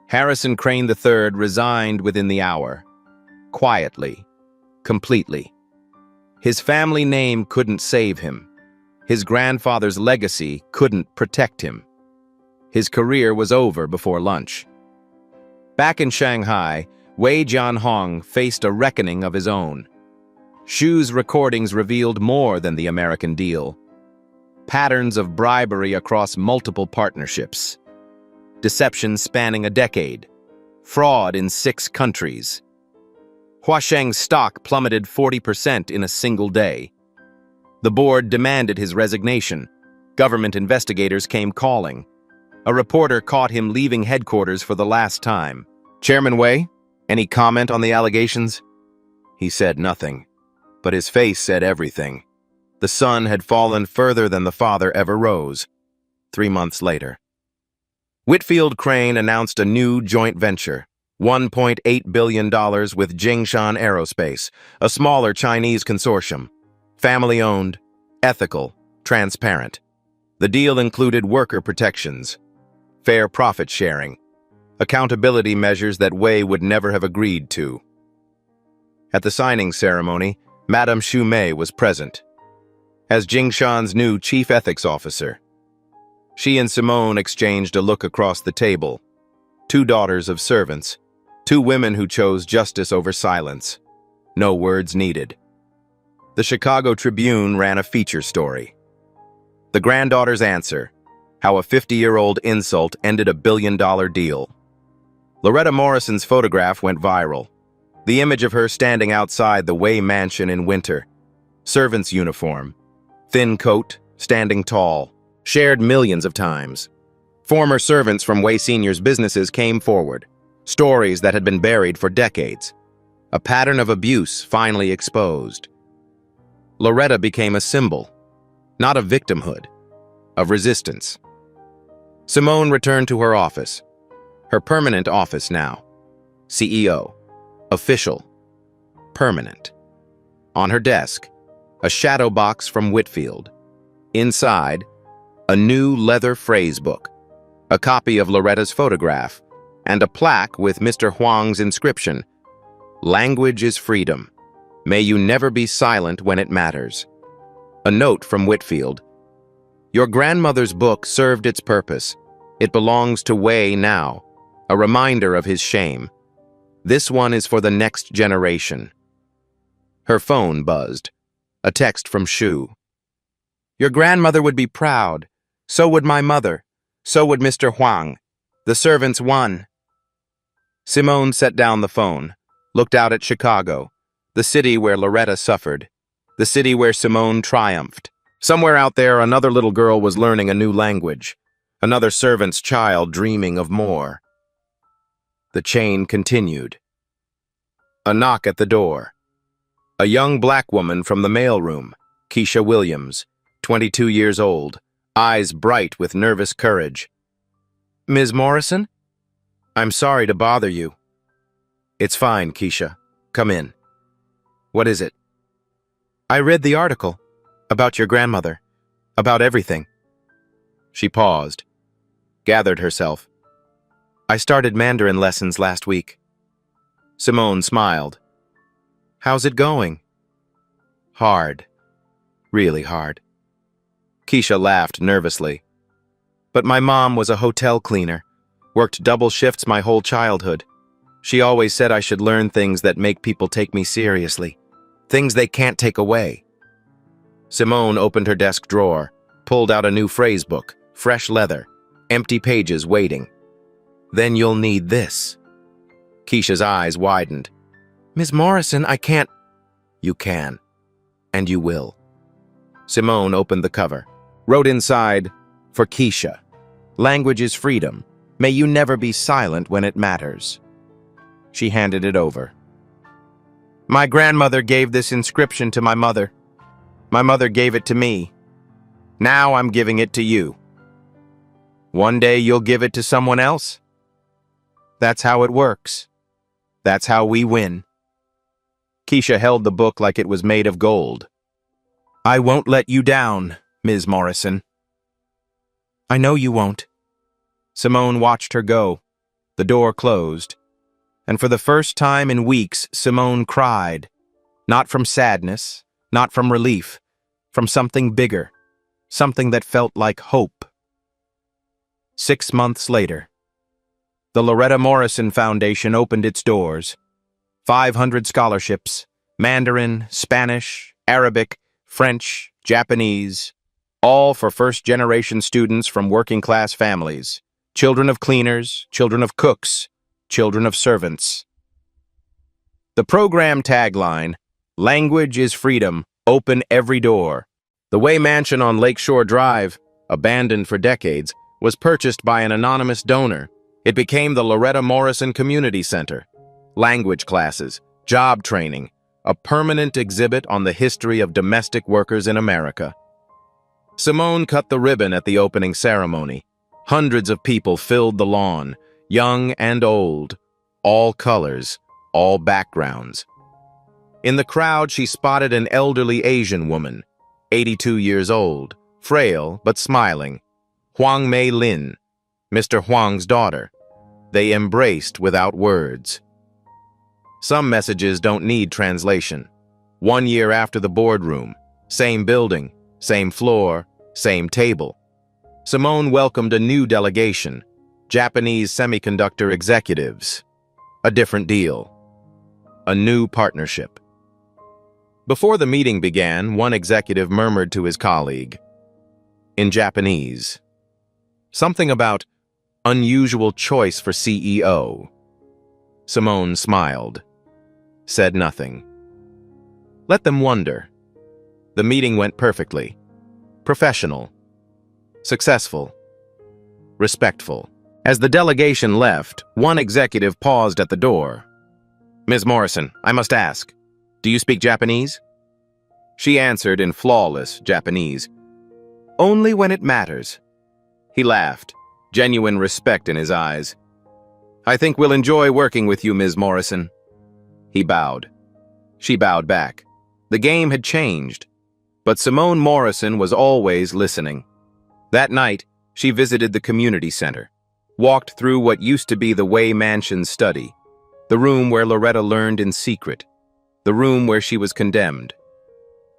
Speaker 1: Harrison Crane III resigned within the hour, quietly, completely. His family name couldn't save him. His grandfather's legacy couldn't protect him. His career was over before lunch. Back in Shanghai, Wei Jianhong faced a reckoning of his own. Shu's recordings revealed more than the American deal. Patterns of bribery across multiple partnerships. Deception spanning a decade. Fraud in 6 countries. Huasheng's stock plummeted 40% in a single day. The board demanded his resignation. Government investigators came calling. A reporter caught him leaving headquarters for the last time. "Chairman Wei, any comment on the allegations?" He said nothing, but his face said everything. The son had fallen further than the father ever rose. 3 months later. Whitfield Crane announced a new joint venture, $1.8 billion with Jingshan Aerospace, a smaller Chinese consortium. Family-owned, ethical, transparent. The deal included worker protections, fair profit sharing, accountability measures that Wei would never have agreed to. At the signing ceremony, Madame Xu Mei was present. As Jingshan's new chief ethics officer, she and Simone exchanged a look across the table. 2 daughters of servants, 2 women who chose justice over silence. No words needed. The Chicago Tribune ran a feature story. The granddaughter's answer, how a 50-year-old insult ended a billion-dollar deal. Loretta Morrison's photograph went viral. The image of her standing outside the Wei mansion in winter. Servant's uniform. Thin coat, standing tall. Shared millions of times. Former servants from Wei Sr.'s businesses came forward. Stories that had been buried for decades. A pattern of abuse finally exposed. Loretta became a symbol, not of victimhood, of resistance. Simone returned to her office, her permanent office now. CEO, official, permanent. On her desk, a shadow box from Whitfield. Inside, a new leather phrase book, a copy of Loretta's photograph, and a plaque with Mr. Huang's inscription, "Language is freedom. May you never be silent when it matters." A note from Whitfield. "Your grandmother's book served its purpose. It belongs to Wei now, a reminder of his shame. This one is for the next generation." Her phone buzzed. A text from Shu. "Your grandmother would be proud. So would my mother. So would Mr. Huang. The servants won." Simone set down the phone, looked out at Chicago, the city where Loretta suffered, the city where Simone triumphed. Somewhere out there, another little girl was learning a new language, another servant's child dreaming of more. The chain continued. A knock at the door. A young black woman from the mailroom, Keisha Williams, 22 years old, eyes bright with nervous courage. "Ms. Morrison? I'm sorry to bother you." "It's fine, Keisha. Come in." "What is it?" "I read the article. About your grandmother. About everything." She paused, gathered herself. "I started Mandarin lessons last week." Simone smiled. "How's it going?" "Hard. Really hard." Keisha laughed nervously. "But my mom was a hotel cleaner, worked double shifts my whole childhood. She always said I should learn things that make people take me seriously. Things they can't take away." Simone opened her desk drawer, pulled out a new phrase book, fresh leather, empty pages waiting. "Then you'll need this." Keisha's eyes widened. "Ms. Morrison, I can't." "You can. And you will." Simone opened the cover, wrote inside, "For Keisha. Language is freedom. May you never be silent when it matters." She handed it over. "My grandmother gave this inscription to my mother. My mother gave it to me. Now I'm giving it to you. One day you'll give it to someone else. That's how it works. That's how we win." Keisha held the book like it was made of gold. "I won't let you down, Ms. Morrison." "I know you won't." Simone watched her go. The door closed. And for the first time in weeks, Simone cried. Not from sadness, not from relief, from something bigger, something that felt like hope. 6 months later, the Loretta Morrison Foundation opened its doors. 500 scholarships, Mandarin, Spanish, Arabic, French, Japanese, all for first-generation students from working-class families, children of cleaners, children of cooks, children of servants. The program tagline, "Language is freedom, open every door." The Way Mansion on Lakeshore Drive, abandoned for decades, was purchased by an anonymous donor. It became the Loretta Morrison Community Center. Language classes, job training, a permanent exhibit on the history of domestic workers in America. Simone cut the ribbon at the opening ceremony. Hundreds of people filled the lawn, young and old, all colors, all backgrounds. In the crowd, she spotted an elderly Asian woman, 82 years old, frail but smiling, Huang Mei Lin, Mr. Huang's daughter. They embraced without words. Some messages don't need translation. 1 year after the boardroom, same building, same floor, same table. Simone welcomed a new delegation, Japanese semiconductor executives. A different deal. A new partnership. Before the meeting began, one executive murmured to his colleague, in Japanese, something about unusual choice for CEO. Simone smiled, said nothing. Let them wonder. The meeting went perfectly. Professional, successful, respectful. As the delegation left, one executive paused at the door. Ms. Morrison, I must ask, do you speak Japanese? She answered in flawless Japanese. Only when it matters. He laughed, genuine respect in his eyes. I think we'll enjoy working with you, Ms. Morrison. He bowed. She bowed back. The game had changed, but Simone Morrison was always listening. That night, she visited the community center, walked through what used to be the Way Mansion study, the room where Loretta learned in secret, the room where she was condemned.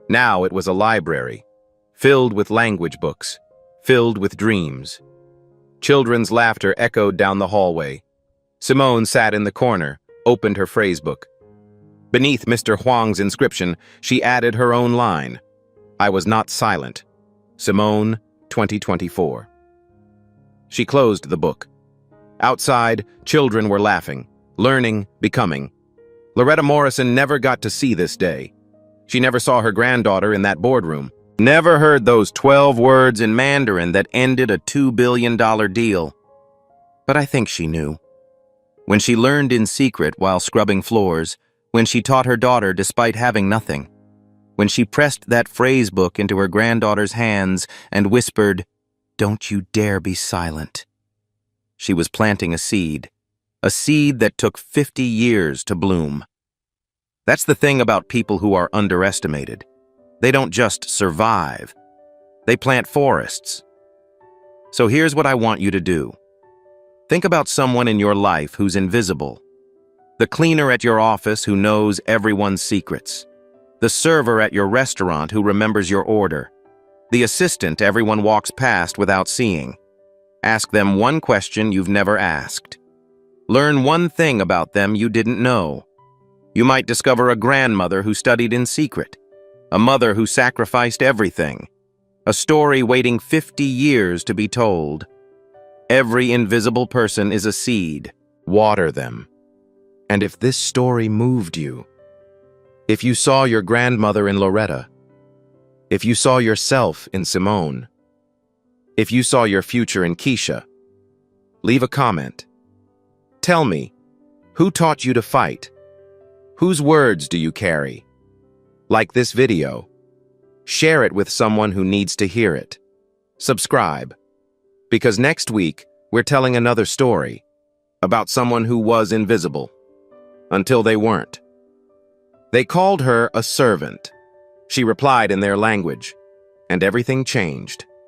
Speaker 1: Now it was a library, filled with language books, filled with dreams. Children's laughter echoed down the hallway. Simone sat in the corner, opened her phrasebook. Beneath Mr. Huang's inscription, she added her own line. I was not silent. Simone, 2024. She closed the book. Outside, children were laughing, learning, becoming. Loretta Morrison never got to see this day. She never saw her granddaughter in that boardroom, never heard those 12 words in Mandarin that ended a $2 billion deal. But I think she knew. When she learned in secret while scrubbing floors, when she taught her daughter despite having nothing, when she pressed that phrase book into her granddaughter's hands and whispered, "Don't you dare be silent." She was planting a seed that took 50 years to bloom. That's the thing about people who are underestimated. They don't just survive. They plant forests. So here's what I want you to do. Think about someone in your life who's invisible. The cleaner at your office who knows everyone's secrets. The server at your restaurant who remembers your order. The assistant everyone walks past without seeing. Ask them one question you've never asked. Learn one thing about them you didn't know. You might discover a grandmother who studied in secret, a mother who sacrificed everything, a story waiting 50 years to be told. Every invisible person is a seed. Water them. And if this story moved you, if you saw your grandmother in Loretta, if you saw yourself in Simone, if you saw your future in Keisha, leave a comment. Tell me, who taught you to fight? Whose words do you carry? Like this video. Share it with someone who needs to hear it. Subscribe, because next week we're telling another story about someone who was invisible until they weren't. They called her a servant. She replied in their language, and everything changed.